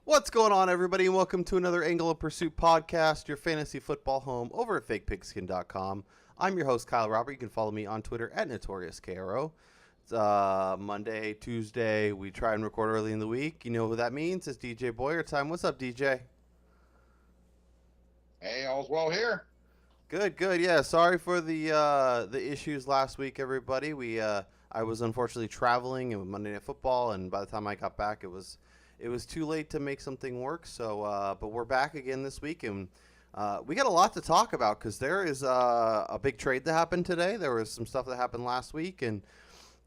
What's going on, everybody, and welcome to another Angle of Pursuit podcast, your fantasy football home over at fakepigskin.com. I'm your host, Kyle Robert. You can follow me on Twitter at NotoriousKRO. It's Monday, Tuesday. We try and record early in the week. You know who that means? It's DJ Boyer time. What's up, DJ? Hey, all's well here. Good. Yeah, sorry for the issues last week, everybody. I was unfortunately traveling and with Monday Night Football, and by the time I got back, it was too late to make something work. So, but we're back again this week, and we got a lot to talk about because there is a big trade that happened today. There was some stuff that happened last week, and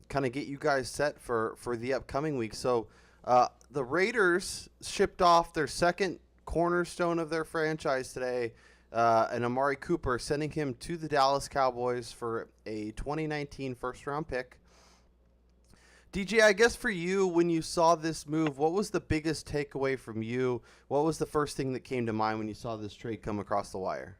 kind of get you guys set for the upcoming week. So, the Raiders shipped off their second cornerstone of their franchise today, and Amari Cooper, sending him to the Dallas Cowboys for a 2019 first-round pick. DJ, I guess for you, when you saw this move, what was the biggest takeaway from you? What was the first thing that came to mind when you saw this trade come across the wire?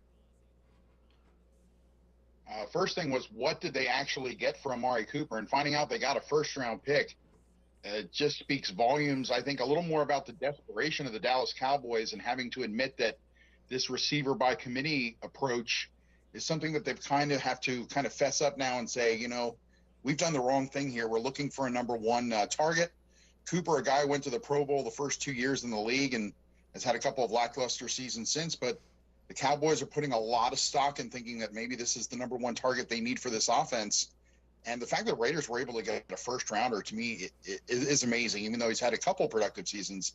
First thing was, what did they actually get for Amari Cooper? And finding out they got a first-round pick, it just speaks volumes, I think, a little more about the desperation of the Dallas Cowboys and having to admit that this receiver-by-committee approach is something that they've kind of have to kind of fess up now and say, you know, we've done the wrong thing here. We're looking for a number one target. Cooper, a guy who went to the Pro Bowl the first 2 years in the league and has had a couple of lackluster seasons since, but the Cowboys are putting a lot of stock in thinking that maybe this is the number one target they need for this offense. And the fact that Raiders were able to get a first rounder, to me, it is amazing, even though he's had a couple productive seasons.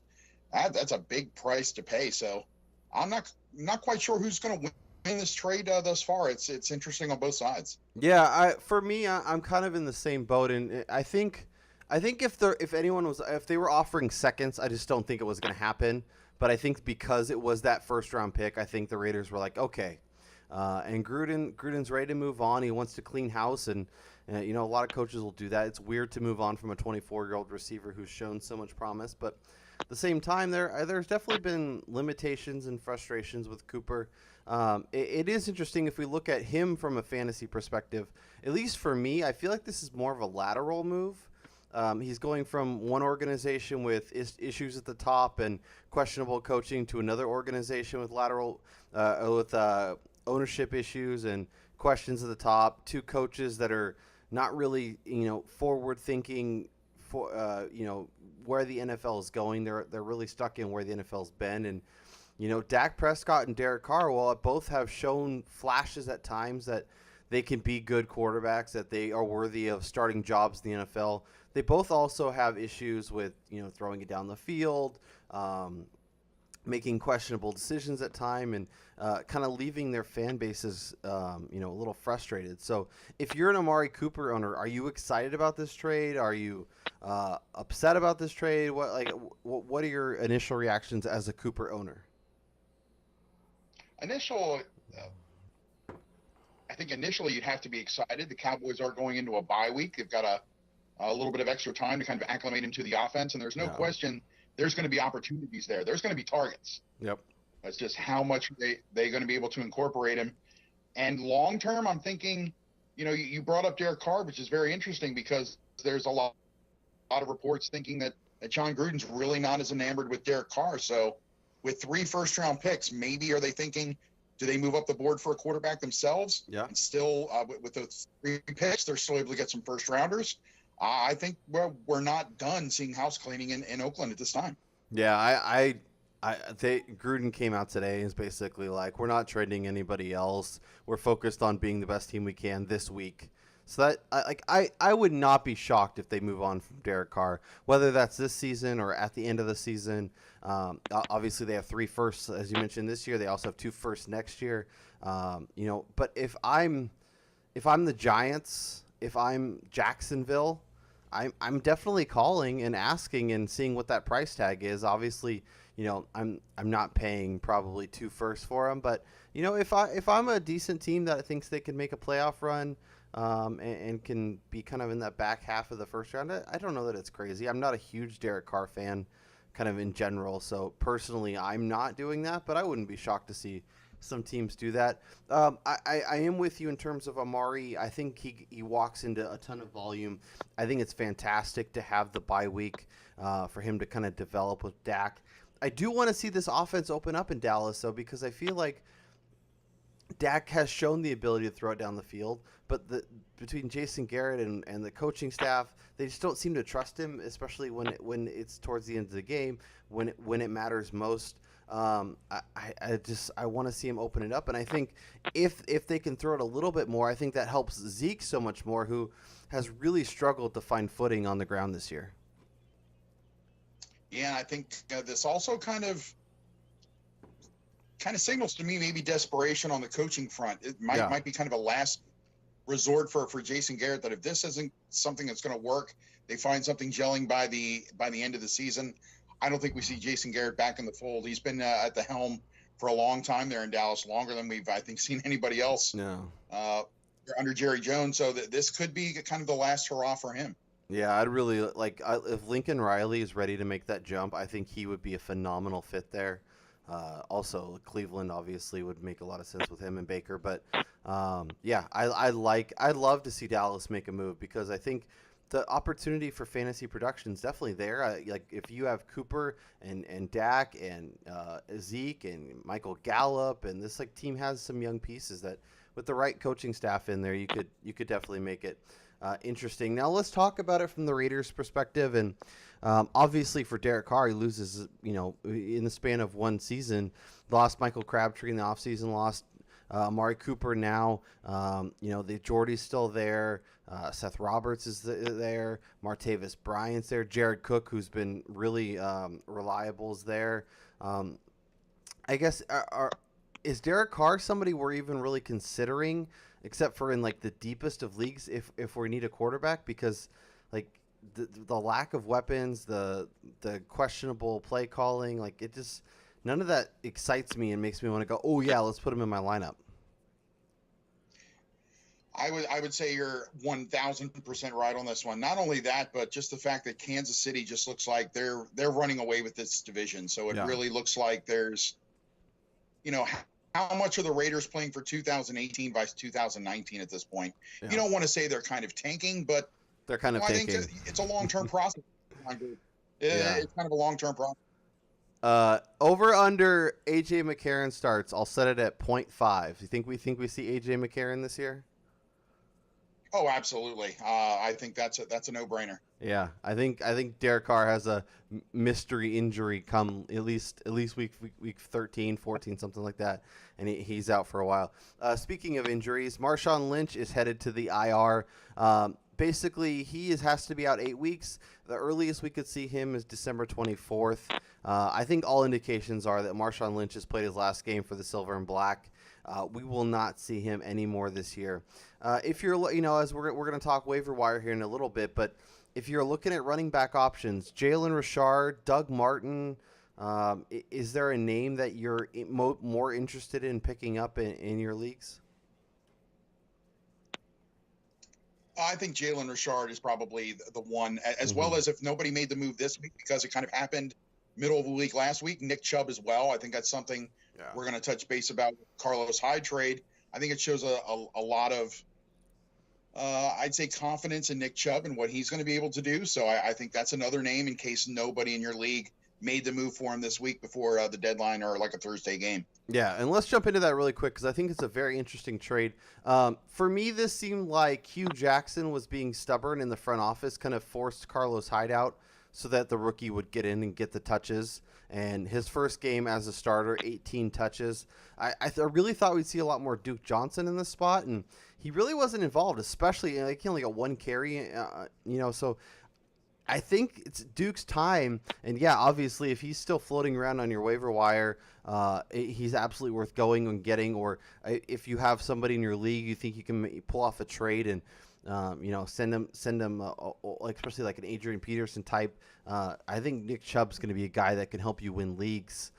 That's a big price to pay. So I'm not quite sure who's going to win this trade thus far. It's interesting on both sides. Yeah, for me, I'm kind of in the same boat, and I think if they were offering seconds, I just don't think it was going to happen. But I think because it was that first round pick, I think the Raiders were like, okay. And Gruden's ready to move on. He wants to clean house, and you know, a lot of coaches will do that. It's weird to move on from a 24-year-old receiver who's shown so much promise, but at the same time, there's definitely been limitations and frustrations with Cooper. It is interesting if we look at him from a fantasy perspective. At least for me, I feel like this is more of a lateral move. He's going from one organization with issues at the top and questionable coaching to another organization with ownership issues and questions at the top. Two coaches that are not really, forward thinking for, where the NFL is going. They're really stuck in where the NFL's been. And, Dak Prescott and Derek Carr, both have shown flashes at times that they can be good quarterbacks, that they are worthy of starting jobs in the NFL. They both also have issues with, throwing it down the field, making questionable decisions at time, and kind of leaving their fan bases, a little frustrated. So if you're an Amari Cooper owner, are you excited about this trade? Are you upset about this trade? What are your initial reactions as a Cooper owner? I think initially you'd have to be excited. The Cowboys are going into a bye week. They've got a little bit of extra time to kind of acclimate into the offense, and there's no question there's going to be opportunities there. There's going to be targets. Yep. That's just how much they're going to be able to incorporate him. And long term, I'm thinking, you brought up Derek Carr, which is very interesting because there's a lot of reports thinking that John Gruden's really not as enamored with Derek Carr. So with 3 first-round picks, maybe are they thinking, do they move up the board for a quarterback themselves? Yeah. And still, with those 3 picks, they're still able to get some first-rounders. I think we're not done seeing house cleaning in Oakland at this time. Yeah, Gruden came out today and is basically like, we're not trading anybody else. We're focused on being the best team we can this week. So that I would not be shocked if they move on from Derek Carr, whether that's this season or at the end of the season. Obviously, they have 3 firsts, as you mentioned, this year. They also have 2 firsts next year. But if I'm the Giants, if I'm Jacksonville, I'm definitely calling and asking and seeing what that price tag is. Obviously, I'm not paying probably 2 firsts for them, but if I'm a decent team that thinks they can make a playoff run, and can be kind of in that back half of the first round, I don't know that it's crazy. I'm not a huge Derek Carr fan, kind of in general, so personally, I'm not doing that, but I wouldn't be shocked to see some teams do that. I am with you in terms of Amari. I think he walks into a ton of volume. I think it's fantastic to have the bye week for him to kind of develop with Dak. I do want to see this offense open up in Dallas, though, because I feel like Dak has shown the ability to throw it down the field, but between Jason Garrett and the coaching staff, they just don't seem to trust him, especially when it's towards the end of the game, when it matters most. I want to see him open it up, and I think if they can throw it a little bit more, I think that helps Zeke so much more, who has really struggled to find footing on the ground this year. Yeah, and I think this also kind of signals to me maybe desperation on the coaching front. It might be kind of a last resort for Jason Garrett, that if this isn't something that's going to work, they find something gelling by the end of the season. I don't think we see Jason Garrett back in the fold. He's been at the helm for a long time there in Dallas, longer than we've, I think, seen anybody else under Jerry Jones. So this could be kind of the last hurrah for him. Yeah, I'd really like if Lincoln Riley is ready to make that jump. I think he would be a phenomenal fit there. Also, Cleveland obviously would make a lot of sense with him and Baker. But I'd love to see Dallas make a move, because I think the opportunity for fantasy production is definitely there. Like if you have Cooper and Dak and Zeke and Michael Gallup, and this team has some young pieces that with the right coaching staff in there, you could definitely make it interesting. Now let's talk about it from the Raiders' perspective. And obviously for Derek Carr, he loses, in the span of one season, lost Michael Crabtree in the offseason, lost Amari Cooper now. The Jordy's still there. Seth Roberts is there. Martavis Bryant's there. Jared Cook, who's been really reliable, is there. I guess is Derek Carr somebody we're even really considering, except for in the deepest of leagues, if we need a quarterback? Because the lack of weapons, the questionable play calling, it just, none of that excites me and makes me want to go, oh yeah, let's put him in my lineup. I would say you're 1,000% right on this one. Not only that, but just the fact that Kansas City just looks like they're running away with this division. So it really looks like there's, how much are the Raiders playing for 2018 by 2019 at this point? Yeah. You don't want to say they're kind of tanking, but they're kind of tanking. I think it's a long-term process. It's kind of a long-term process. Over under AJ McCarron starts, I'll set it at 0.5. You think we see AJ McCarron this year? Oh, absolutely. I think that's a no-brainer. Yeah, I think Derek Carr has a mystery injury come at least week 13, 14, something like that, and he's out for a while. Speaking of injuries, Marshawn Lynch is headed to the IR. Basically, he has to be out 8 weeks. The earliest we could see him is December 24th. I think all indications are that Marshawn Lynch has played his last game for the Silver and Black. We will not see him anymore this year. If you're, as we're going to talk waiver wire here in a little bit, but if you're looking at running back options, Jalen Richard, Doug Martin, is there a name that you're more interested in picking up in your leagues? I think Jalen Richard is probably the one, as well as if nobody made the move this week because it kind of happened middle of the week last week, Nick Chubb as well. I think that's something we're going to touch base about with Carlos Hyde trade. I think it shows a lot of, I'd say, confidence in Nick Chubb and what he's going to be able to do. So I think that's another name in case nobody in your league made the move for him this week before the deadline or a Thursday game. Yeah, and let's jump into that really quick because I think it's a very interesting trade. For me, this seemed like Hugh Jackson was being stubborn in the front office, kind of forced Carlos Hyde out so that the rookie would get in and get the touches. And his first game as a starter, 18 touches. I really thought we'd see a lot more Duke Johnson in this spot, and he really wasn't involved, especially he only got one carry, so I think it's Duke's time. And yeah, obviously if he's still floating around on your waiver wire, he's absolutely worth going and getting, or if you have somebody in your league you think you can pull off a trade and send him especially like an Adrian Peterson type. I think Nick Chubb's going to be a guy that can help you win leagues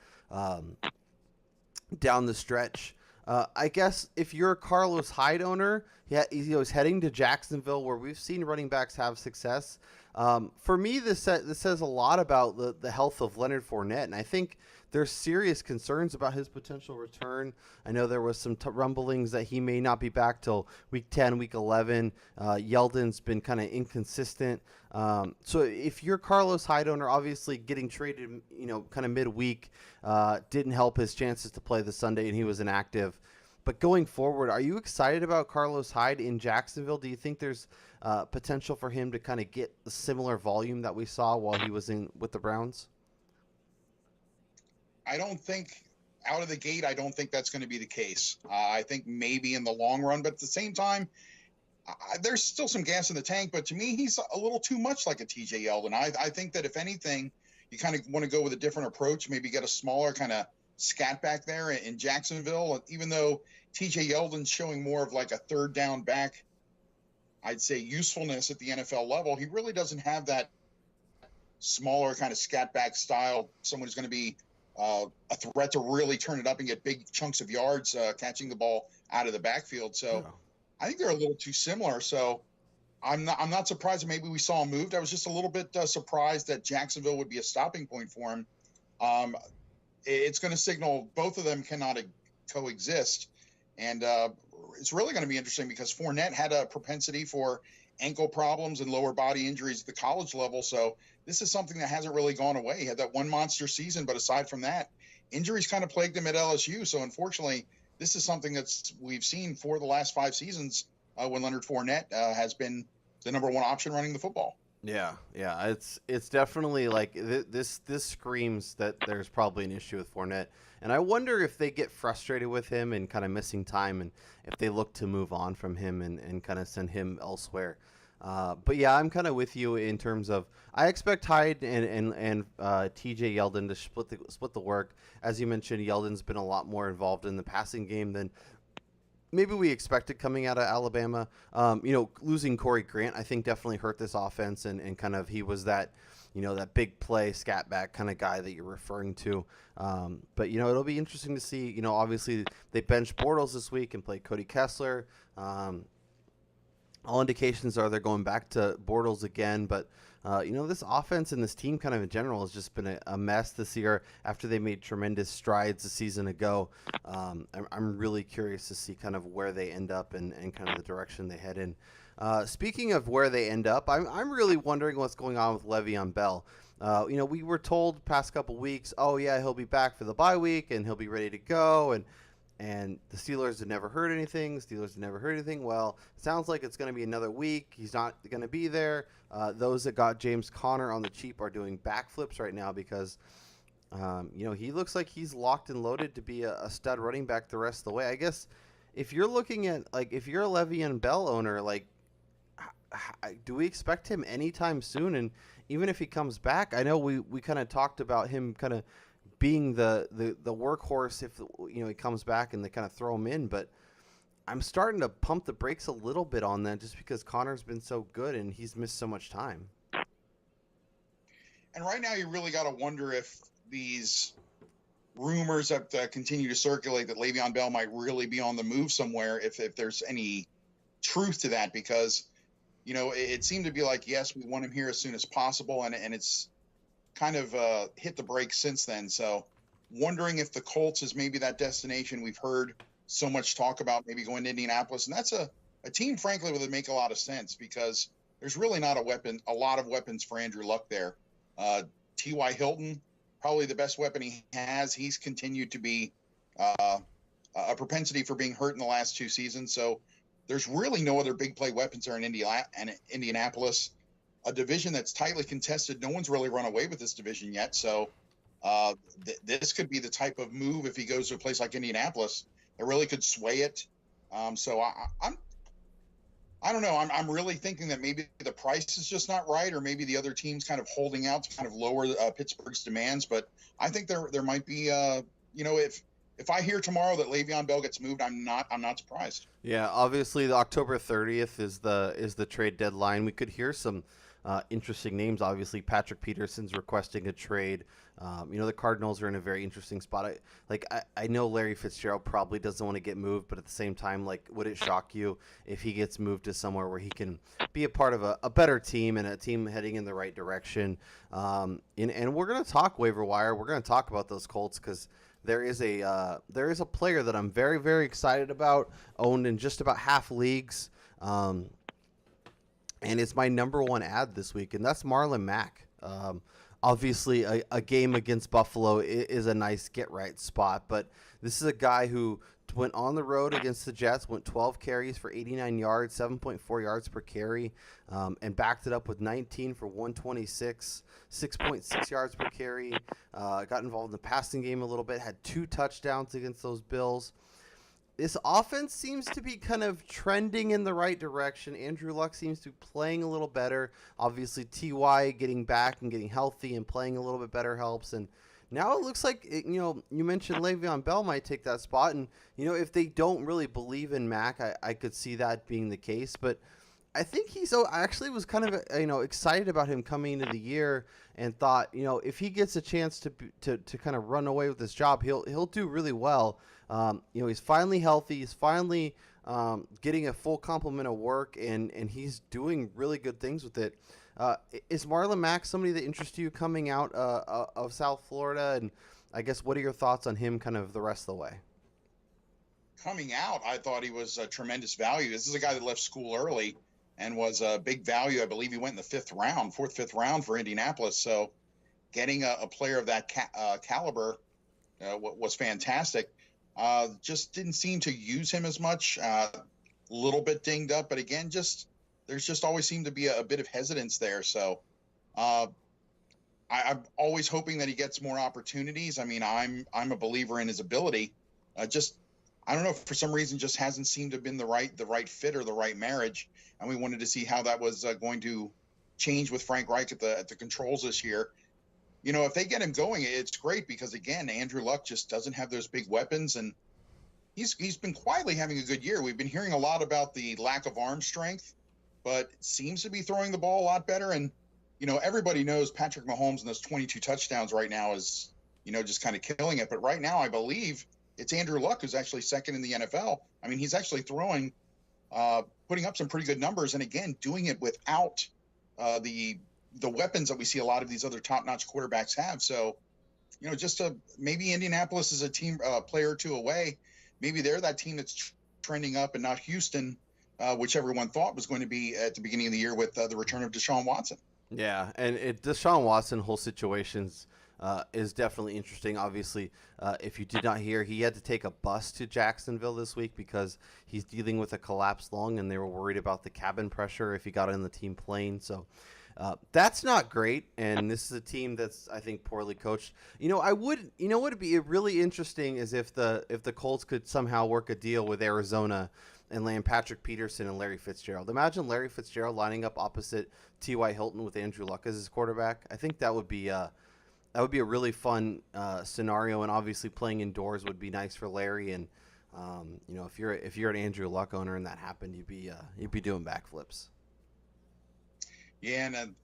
down the stretch. I guess if you're a Carlos Hyde owner, he's heading to Jacksonville, where we've seen running backs have success. For me, this says a lot about the health of Leonard Fournette, and I think there's serious concerns about his potential return. I know there was some rumblings that he may not be back till week 10, week 11. Yeldon's been kind of inconsistent. So if you're Carlos Hyde owner, obviously getting traded, kind of midweek didn't help his chances to play the Sunday, and he was inactive. But going forward, are you excited about Carlos Hyde in Jacksonville? Do you think there's potential for him to kind of get the similar volume that we saw while he was in with the Browns? I don't think out of the gate, I don't think that's going to be the case. I think maybe in the long run, but at the same time, there's still some gas in the tank. But to me, he's a little too much like a TJ Yeldon. I think that if anything, you kind of want to go with a different approach, maybe get a smaller kind of scat back there in Jacksonville. Even though TJ Yeldon's showing more of like a third down back, I'd say usefulness at the NFL level, he really doesn't have that smaller kind of scat back style. Someone who's going to be a threat to really turn it up and get big chunks of yards catching the ball out of the backfield. So yeah. I think they're a little too similar. So I'm not surprised that maybe we saw him moved. I was just a little bit surprised that Jacksonville would be a stopping point for him. It's going to signal both of them cannot coexist. And it's really going to be interesting because Fournette had a propensity for ankle problems and lower body injuries at the college level. So this is something that hasn't really gone away. He had that one monster season, but aside from that, injuries kind of plagued him at LSU. So unfortunately, this is something we've seen for the last 5 seasons when Leonard Fournette has been the number one option running the football. Yeah. It's definitely like this screams that there's probably an issue with Fournette. And I wonder if they get frustrated with him and kind of missing time and if they look to move on from him and kind of send him elsewhere. But yeah, I'm kind of with you in terms of I expect Hyde and TJ Yeldon to split the work. As you mentioned, Yeldon's been a lot more involved in the passing game than maybe we expected coming out of Alabama. Losing Corey Grant, I think definitely hurt this offense and kind of he was that, that big play scat back kind of guy that you're referring to. But it'll be interesting to see, obviously they benched Bortles this week and played Cody Kessler. All indications are they're going back to Bortles again, but this offense and this team kind of in general has just been a mess this year after they made tremendous strides a season ago. I'm really curious to see kind of where they end up and kind of the direction they head in. Speaking of where they end up, I'm really wondering what's going on with Le'Veon Bell. We were told past couple weeks, oh yeah, he'll be back for the bye week and he'll be ready to go, and the Steelers had never heard anything. Well, it sounds like it's going to be another week. He's not going to be there. Those that got James Conner on the cheap are doing backflips right now because, he looks like he's locked and loaded to be a stud running back the rest of the way. I guess if you're looking at, if you're a Le'Veon Bell owner, do we expect him anytime soon? And even if he comes back, I know we kind of talked about him kind of being the workhorse if he comes back and they kind of throw him in, but I'm starting to pump the brakes a little bit on that just because Connor's been so good and he's missed so much time. And right now you really got to wonder if these rumors that continue to circulate that Le'Veon Bell might really be on the move somewhere, if there's any truth to that, because it seemed to be like, yes, we want him here as soon as possible, and it's kind of hit the brakes since then. So wondering if the Colts is maybe that destination we've heard so much talk about, maybe going to Indianapolis. And that's a team, frankly, that would make a lot of sense because there's really not a lot of weapons for Andrew Luck there. T.Y. Hilton, probably the best weapon he has. He's continued to be a propensity for being hurt in the last 2 seasons. So there's really no other big play weapons there in Indianapolis. A division that's tightly contested. No one's really run away with this division yet. So this could be the type of move if he goes to a place like Indianapolis that really could sway it. So I don't know. I'm really thinking that maybe the price is just not right, or maybe the other team's kind of holding out to kind of lower Pittsburgh's demands. But I think there might be, if I hear tomorrow that Le'Veon Bell gets moved, I'm not surprised. Yeah, obviously the October 30th is the trade deadline. We could hear some interesting names. Obviously, Patrick Peterson's requesting a trade. The Cardinals are in a very interesting spot. I know Larry Fitzgerald probably doesn't want to get moved, but at the same time, would it shock you if he gets moved to somewhere where he can be a part of a better team and a team heading in the right direction? And we're going to talk waiver wire. We're going to talk about those Colts because there is a player that I'm very, very excited about, owned in just about half leagues. And it's my number one ad this week, and that's Marlon Mack. Obviously, a game against Buffalo is a nice get-right spot, but this is a guy who went on the road against the Jets, went 12 carries for 89 yards, 7.4 yards per carry, and backed it up with 19 for 126, 6.6 yards per carry. Got involved in the passing game a little bit, had 2 touchdowns against those Bills. This offense seems to be kind of trending in the right direction. Andrew Luck seems to be playing a little better. Obviously, T.Y. getting back and getting healthy and playing a little bit better helps. And now it looks like, you mentioned Le'Veon Bell might take that spot. And, if they don't really believe in Mac, I could see that being the case. But I think I actually was kind of, excited about him coming into the year and thought, if he gets a chance to kind of run away with this job, he'll do really well. He's finally healthy. He's finally getting a full complement of work, and he's doing really good things with it. Is Marlon Mack somebody that interests you coming out of South Florida? And I guess what are your thoughts on him kind of the rest of the way? Coming out, I thought he was a tremendous value. This is a guy that left school early and was a big value. I believe he went in the 5th round for Indianapolis. So getting a player of that caliber was fantastic. Just didn't seem to use him as much. A little bit dinged up, but again, there's just always seemed to be a bit of hesitance there. So I'm always hoping that he gets more opportunities. I mean, I'm a believer in his ability. I don't know, for some reason, just hasn't seemed to have been the right fit or the right marriage. And we wanted to see how that was going to change with Frank Reich at the controls this year. If they get him going, it's great because, again, Andrew Luck just doesn't have those big weapons, and he's been quietly having a good year. We've been hearing a lot about the lack of arm strength, but seems to be throwing the ball a lot better. And, everybody knows Patrick Mahomes and those 22 touchdowns right now is, just kind of killing it. But right now, I believe it's Andrew Luck who's actually second in the NFL. I mean, he's actually throwing, putting up some pretty good numbers, and, again, doing it without the weapons that we see a lot of these other top-notch quarterbacks have. So, maybe Indianapolis is a team player or two away. Maybe they're that team that's trending up and not Houston, which everyone thought was going to be at the beginning of the year with the return of Deshaun Watson. Yeah, and Deshaun Watson whole situations is definitely interesting. Obviously, if you did not hear, he had to take a bus to Jacksonville this week because he's dealing with a collapsed lung, and they were worried about the cabin pressure if he got in the team plane. So that's not great, and this is a team that's, I think, poorly coached. Would be really interesting is if the Colts could somehow work a deal with Arizona and land Patrick Peterson and Larry Fitzgerald. Imagine Larry Fitzgerald lining up opposite T.Y. Hilton with Andrew Luck as his quarterback. I think that would be a really fun scenario, and obviously playing indoors would be nice for Larry. And if you're an Andrew Luck owner and that happened, you'd be doing backflips. Yeah, and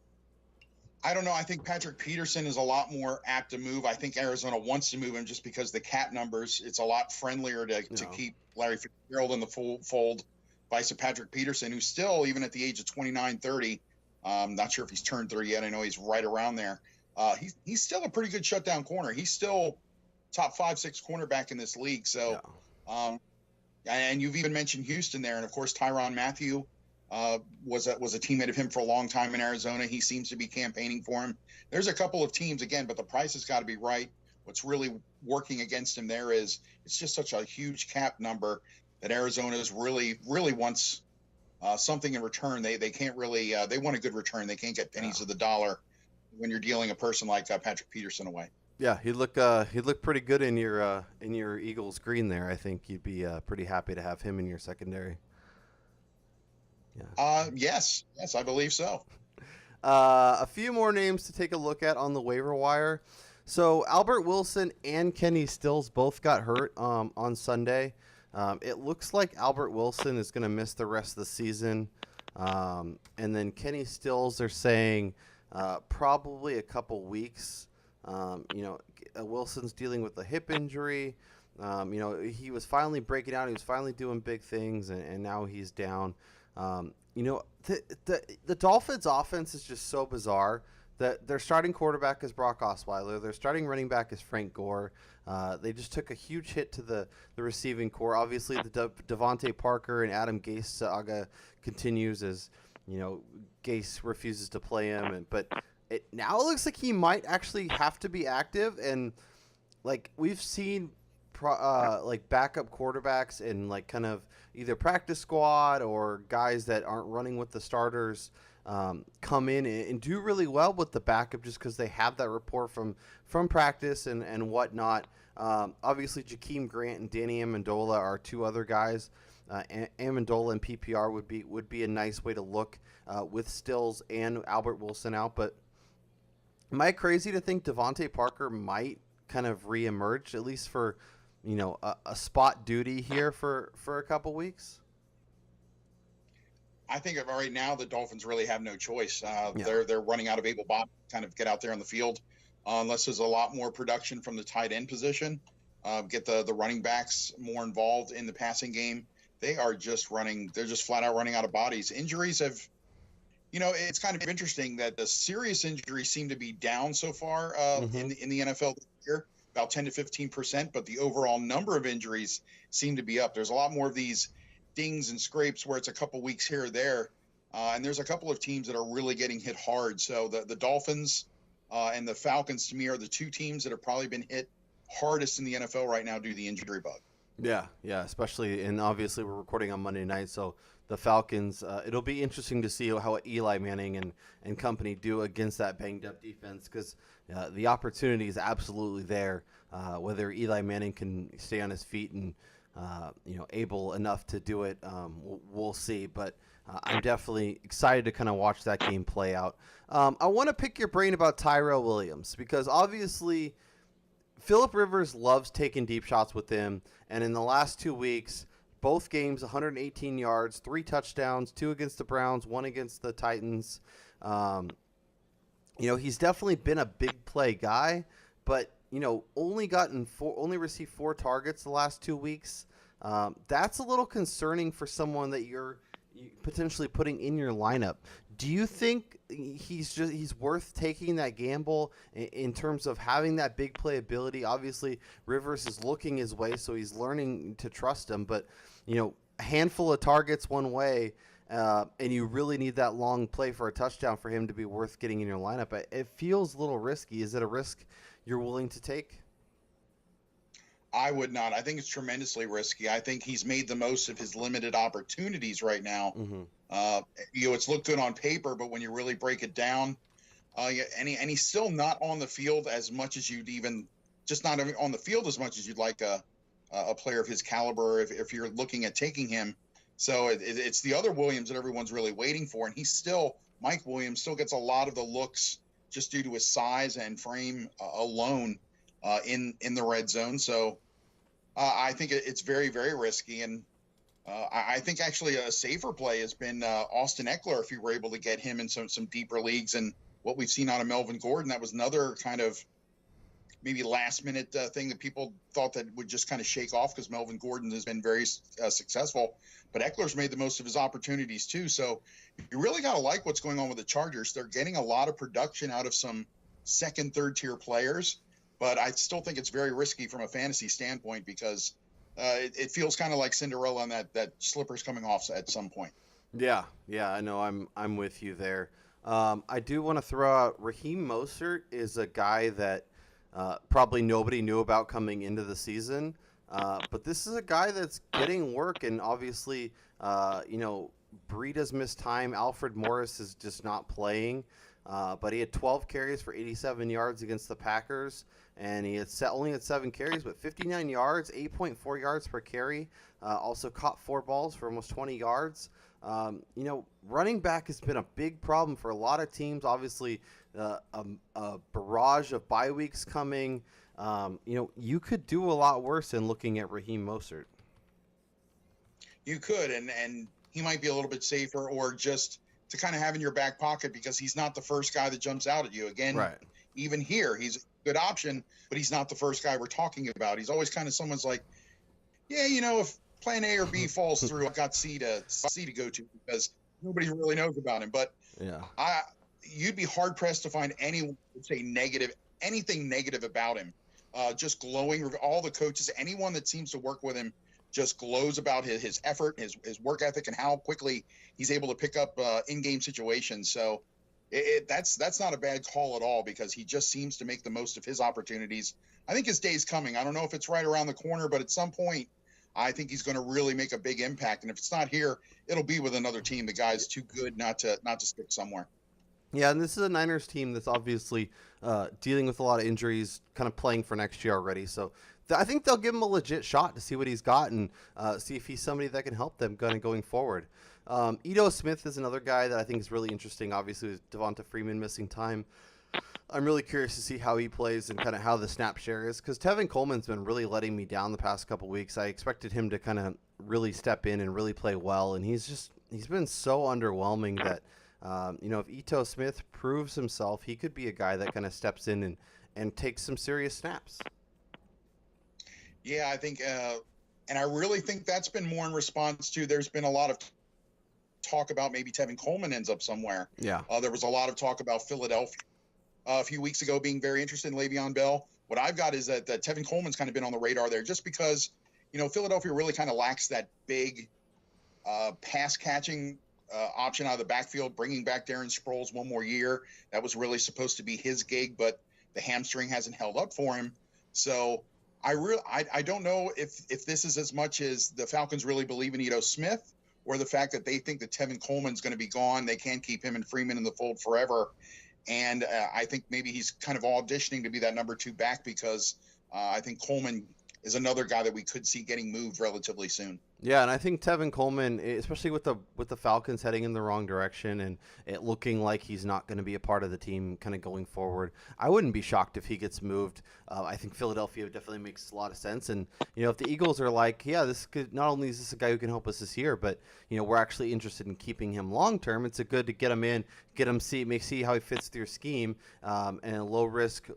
I don't know. I think Patrick Peterson is a lot more apt to move. I think Arizona wants to move him just because the cap numbers. It's a lot friendlier to keep Larry Fitzgerald in the fold, vice Patrick Peterson, who's still, even at the age of 29, 30, not sure if he's turned 30 yet. I know he's right around there. He's still a pretty good shutdown corner. He's still top 5-6 cornerback in this league. So, and you've even mentioned Houston there, and of course Tyrann Mathieu was a teammate of him for a long time in Arizona. He seems to be campaigning for him. There's a couple of teams again, but the price has got to be right. What's really working against him there is it's just such a huge cap number that Arizona's really wants something in return. They can't really they want a good return. They can't get pennies of the dollar when you're dealing a person like Patrick Peterson away. Yeah, he'd look pretty good in your Eagles green there. I think you'd be pretty happy to have him in your secondary. Yeah. Yes, I believe so. A few more names to take a look at on the waiver wire. So Albert Wilson and Kenny Stills both got hurt on Sunday. It looks like Albert Wilson is going to miss the rest of the season. And then Kenny Stills, they're saying probably a couple weeks. Wilson's dealing with a hip injury. He was finally breaking out. He was finally doing big things, and now he's down. The Dolphins' offense is just so bizarre that their starting quarterback is Brock Osweiler. Their starting running back is Frank Gore. They just took a huge hit to the receiving core. Obviously, the Devante Parker and Adam Gase saga continues as Gase refuses to play him, but it now looks like he might actually have to be active. And like we've seen, like backup quarterbacks and like kind of either practice squad or guys that aren't running with the starters come in and do really well with the backup just because they have that rapport from practice and whatnot. Obviously, Jakeem Grant and Danny Amendola are two other guys. Amendola and PPR would be a nice way to look with Stills and Albert Wilson out. But am I crazy to think Devante Parker might kind of reemerge, at least for a spot duty here for a couple weeks? I think right now the Dolphins really have no choice. Yeah. They're running out of able bodies to kind of get out there on the field, unless there's a lot more production from the tight end position. Get the running backs more involved in the passing game. They are just running. They're just flat out running out of bodies. Injuries have, it's kind of interesting that the serious injuries seem to be down so far in the NFL this year, about 10 to 15%, but the overall number of injuries seem to be up. There's a lot more of these dings and scrapes where it's a couple weeks here or there, and there's a couple of teams that are really getting hit hard. So the Dolphins and the Falcons, to me, are the two teams that have probably been hit hardest in the NFL right now due to the injury bug. Yeah, especially, and obviously we're recording on Monday night, so the Falcons, it'll be interesting to see how Eli Manning and company do against that banged-up defense, because the opportunity is absolutely there. Whether Eli Manning can stay on his feet and able enough to do it, we'll see. But I'm definitely excited to kind of watch that game play out. I want to pick your brain about Tyrell Williams, because obviously Phillip Rivers loves taking deep shots with him, and in the last 2 weeks, both games, 118 yards, 3 touchdowns, 2 against the Browns, 1 against the Titans. He's definitely been a big play guy, but only received 4 targets the last 2 weeks. That's a little concerning for someone that you're potentially putting in your lineup. Do you think he's worth taking that gamble in terms of having that big play ability? Obviously, Rivers is looking his way, so he's learning to trust him. But a handful of targets one way, and you really need that long play for a touchdown for him to be worth getting in your lineup. It feels a little risky. Is it a risk you're willing to take? I would not. I think it's tremendously risky. I think he's made the most of his limited opportunities right now. Mm-hmm. It's looked good on paper, but when you really break it down, and he's still not on the field as much as you'd not on the field as much as you'd like a player of his caliber if you're looking at taking him. So it's the other Williams that everyone's really waiting for, and Mike Williams still gets a lot of the looks just due to his size and frame alone in the red zone. So I think it's very, very risky. And I think actually a safer play has been Austin Eckler, if you were able to get him in some deeper leagues. And what we've seen out of Melvin Gordon, that was another kind of maybe last minute thing that people thought that would just kind of shake off, because Melvin Gordon has been very successful. But Eckler's made the most of his opportunities too. So you really got to like what's going on with the Chargers. They're getting a lot of production out of some second, third tier players, but I still think it's very risky from a fantasy standpoint, because it feels kind of like Cinderella, and that slipper's coming off at some point. Yeah, I know. I'm with you there. I do want to throw out Raheem Mostert is a guy that probably nobody knew about coming into the season. But this is a guy that's getting work, and obviously, Breida's missed time. Alfred Morris is just not playing. But he had 12 carries for 87 yards against the Packers, and he only had 7 carries, but 59 yards, 8.4 yards per carry. Also caught 4 balls for almost 20 yards. Running back has been a big problem for a lot of teams. Obviously, a barrage of bye weeks coming. You could do a lot worse than looking at Raheem Mostert. You could, and he might be a little bit safer, or just to kind of have in your back pocket because he's not the first guy that jumps out at you. Again, Right. even here, he's a good option, but he's not the first guy we're talking about. He's always kind of someone's like, yeah, if plan A or B falls through, I've got C to go to because nobody really knows about him. But Yeah. You'd be hard pressed to find anyone who would say anything negative about him. Just glowing. All the coaches, anyone that seems to work with him, just glows about his effort, his work ethic, and how quickly he's able to pick up in-game situations. So that's not a bad call at all because he just seems to make the most of his opportunities. I think his day's coming. I don't know if it's right around the corner, but at some point, I think he's going to really make a big impact. And if it's not here, it'll be with another team. The guy's too good not to stick somewhere. Yeah, and this is a Niners team that's obviously dealing with a lot of injuries, kind of playing for next year already. So I think they'll give him a legit shot to see what he's got and see if he's somebody that can help them going forward. Ito Smith is another guy that I think is really interesting, obviously with Devonta Freeman missing time. I'm really curious to see how he plays and kind of how the snap share is because Tevin Coleman's been really letting me down the past couple weeks. I expected him to kind of really step in and really play well, and he's been so underwhelming that if Ito Smith proves himself, he could be a guy that kind of steps in and takes some serious snaps. Yeah, I think, and I really think that's been more in response to there's been a lot of talk about maybe Tevin Coleman ends up somewhere. Yeah. There was a lot of talk about Philadelphia a few weeks ago being very interested in Le'Veon Bell. What I've got is that Tevin Coleman's kind of been on the radar there just because, Philadelphia really kind of lacks that big pass catching option out of the backfield, bringing back Darren Sproles one more year. That was really supposed to be his gig, but the hamstring hasn't held up for him. So I don't know if this is as much as the Falcons really believe in Ito Smith or the fact that they think that Tevin Coleman's going to be gone. They can't keep him and Freeman in the fold forever. And I think maybe he's kind of auditioning to be that number 2 back because I think Coleman is another guy that we could see getting moved relatively soon. Yeah, and I think Tevin Coleman, especially with the Falcons heading in the wrong direction and it looking like he's not going to be a part of the team kind of going forward, I wouldn't be shocked if he gets moved. I think Philadelphia definitely makes a lot of sense. And, if the Eagles are like, yeah, this could not only is this a guy who can help us this year, but, we're actually interested in keeping him long term. It's a good to get him in, get him see how he fits with your scheme and a low risk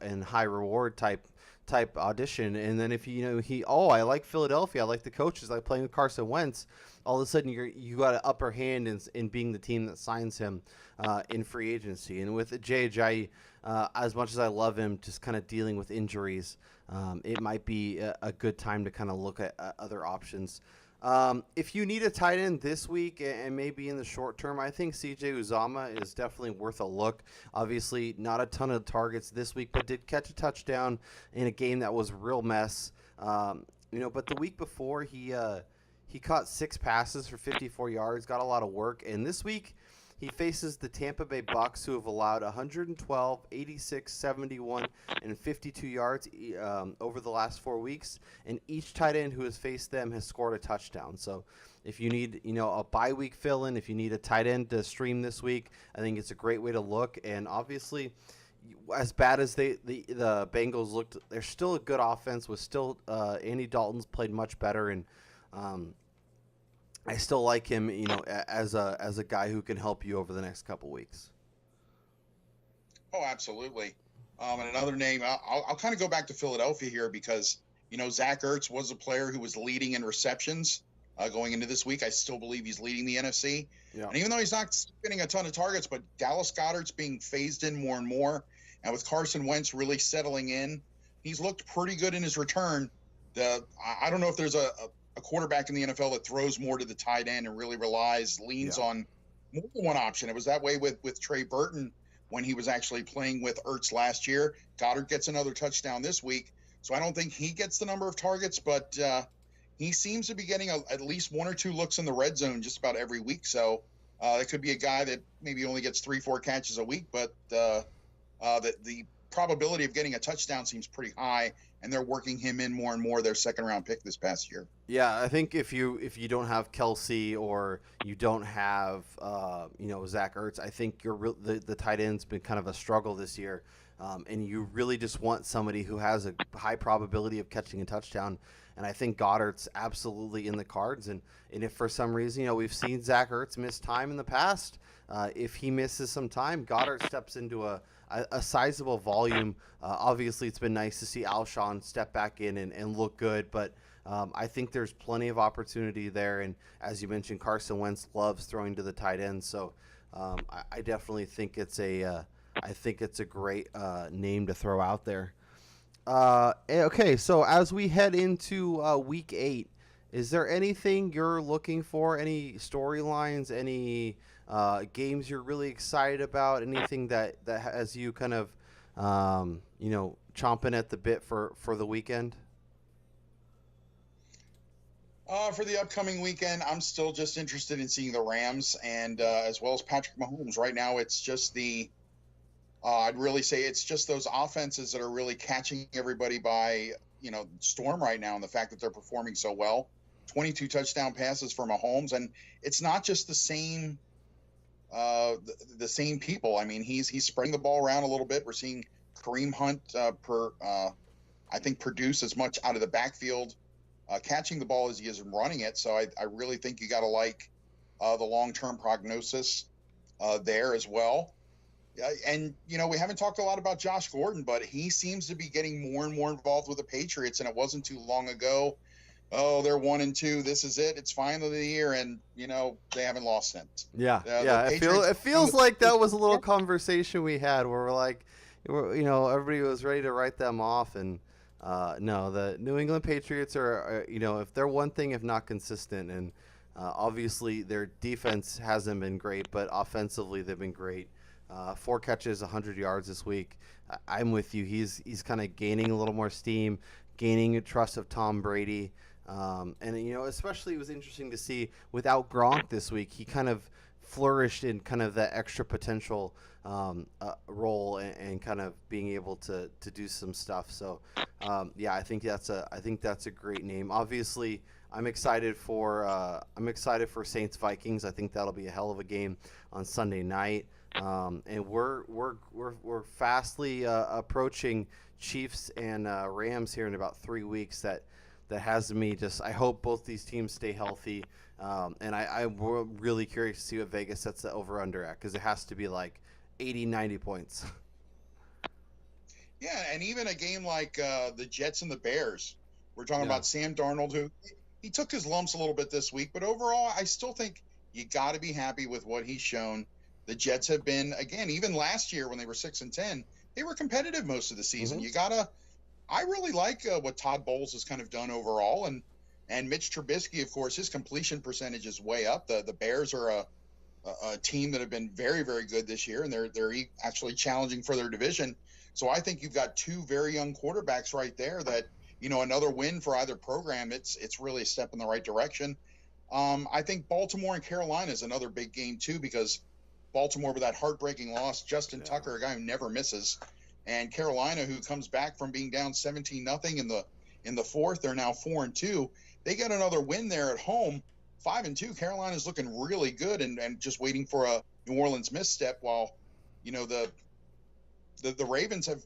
and high reward type audition. And then if I like Philadelphia, I like the coaches, I like playing with Carson Wentz, all of a sudden you got an upper hand in being the team that signs him in free agency. And with JJ, as much as I love him, just kind of dealing with injuries, it might be a good time to kind of look at other options. If you need a tight end this week and maybe in the short term, I think CJ Uzomah is definitely worth a look. Obviously, not a ton of targets this week, but did catch a touchdown in a game that was a real mess. But the week before, he caught 6 passes for 54 yards, got a lot of work. And this week, he faces the Tampa Bay Bucks, who have allowed 112, 86, 71, and 52 yards over the last 4 weeks. And each tight end who has faced them has scored a touchdown. So if you need, a bye week fill-in, if you need a tight end to stream this week, I think it's a great way to look. And obviously, as bad as the Bengals looked, they're still a good offense. With still Andy Dalton's played much better, and I still like him, as a guy who can help you over the next couple weeks. Oh, absolutely. And another name, I'll kind of go back to Philadelphia here because, Zach Ertz was a player who was leading in receptions going into this week. I still believe he's leading the NFC. Yeah. And even though he's not getting a ton of targets, but Dallas Goedert's being phased in more and more. And with Carson Wentz really settling in, he's looked pretty good in his return. I don't know if there's a quarterback in the NFL that throws more to the tight end and really leans on more than one option. It was that way with Trey Burton when he was actually playing with Ertz last year. Goddard gets another touchdown this week. So I don't think he gets the number of targets, but he seems to be getting at least 1 or 2 looks in the red zone just about every week. So it could be a guy that maybe only gets 3-4 catches a week, but the probability of getting a touchdown seems pretty high, and they're working him in more and more, their second-round pick this past year. Yeah, I think if you don't have Kelsey or you don't have Zach Ertz, I think the tight end's been kind of a struggle this year. and you really just want somebody who has a high probability of catching a touchdown. And I think Goddard's absolutely in the cards. And if for some reason, we've seen Zach Ertz miss time in the past, if he misses some time, Goddard steps into a sizable volume. Obviously, it's been nice to see Alshon step back in and look good, but I think there's plenty of opportunity there. And as you mentioned, Carson Wentz loves throwing to the tight end, so I definitely think it's a great name to throw out there. Okay, so as we head into week 8, is there anything you're looking for? Any storylines? Any games you're really excited about? Anything that has you kind of chomping at the bit for the weekend? For the upcoming weekend, I'm still just interested in seeing the Rams and as well as Patrick Mahomes. Right now, it's just I'd really say it's just those offenses that are really catching everybody by, storm right now, and the fact that they're performing so well. 22 touchdown passes for Mahomes, and it's not just the same people. I mean, he's spreading the ball around a little bit. We're seeing Kareem Hunt I think produce as much out of the backfield catching the ball as he is running it. So I really think you got to like the long-term prognosis there as well. And, we haven't talked a lot about Josh Gordon, but he seems to be getting more and more involved with the Patriots. And it wasn't too long ago. Oh, they're 1-2. This is it. It's finally the year. And, they haven't lost since. Yeah. It feels like that was a little conversation we had where we're like, everybody was ready to write them off. And no, the New England Patriots are, if they're one thing, if not consistent. And obviously their defense hasn't been great, but offensively they've been great. 4 catches, 100 yards this week. I'm with you. He's kind of gaining a little more steam, gaining a trust of Tom Brady. And, especially it was interesting to see without Gronk this week, he kind of flourished in kind of that extra potential role and kind of being able to do some stuff. So, I think that's a great name. Obviously, I'm excited for Saints Vikings. I think that'll be a hell of a game on Sunday night. And we're fastly approaching Chiefs and Rams here in about 3 weeks. That has me just. I hope both these teams stay healthy. And I'm really curious to see what Vegas sets the over under at, because it has to be like 80, 90 points. Yeah, and even a game like the Jets and the Bears. We're talking about Sam Darnold, who he took his lumps a little bit this week, but overall, I still think you got to be happy with what he's shown. The Jets have been, again, even last year when they were 6-10, they were competitive most of the season. Mm-hmm. I really like what Todd Bowles has kind of done overall, and Mitch Trubisky, of course, his completion percentage is way up. The Bears are a team that have been very, very good this year, and they're actually challenging for their division. So I think you've got 2 very young quarterbacks right there that, another win for either program, it's really a step in the right direction. I think Baltimore and Carolina is another big game too, because Baltimore with that heartbreaking loss, Justin Tucker, a guy who never misses, and Carolina, who comes back from being down 17-0 in the fourth, they're now 4-2. They get another win there at home, 5-2. Carolina's looking really good and just waiting for a New Orleans misstep, while the Ravens have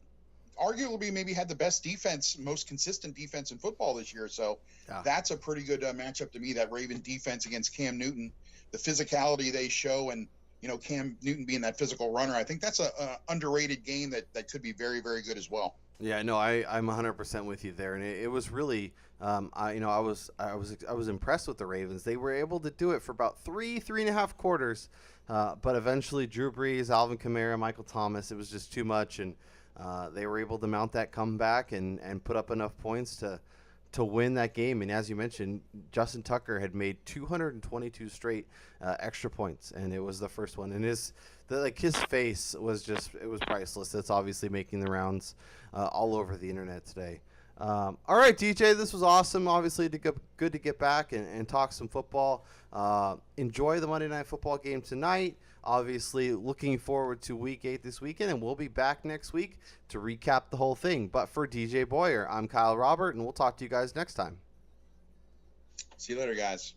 arguably maybe had the best defense, most consistent defense in football this year. So that's a pretty good matchup to me, that Raven defense against Cam Newton, the physicality they show, and Cam Newton being that physical runner. I think that's a underrated game that could be very, very good as well. Yeah, no, I'm 100% with you there, and it was really, I was impressed with the Ravens. They were able to do it for about 3.5 quarters, but eventually Drew Brees, Alvin Kamara, Michael Thomas, it was just too much, and they were able to mount that comeback and put up enough points to win that game. And as you mentioned, Justin Tucker had made 222 straight extra points, and it was the first one. And his face was it was priceless. It's obviously making the rounds all over the internet today. All right, DJ, this was awesome. Obviously, good to get back and talk some football. Enjoy the Monday Night Football game tonight. Obviously, looking forward to Week 8 this weekend, and we'll be back next week to recap the whole thing. But for DJ Boyer, I'm Kyle Robert, and we'll talk to you guys next time. See you later, guys.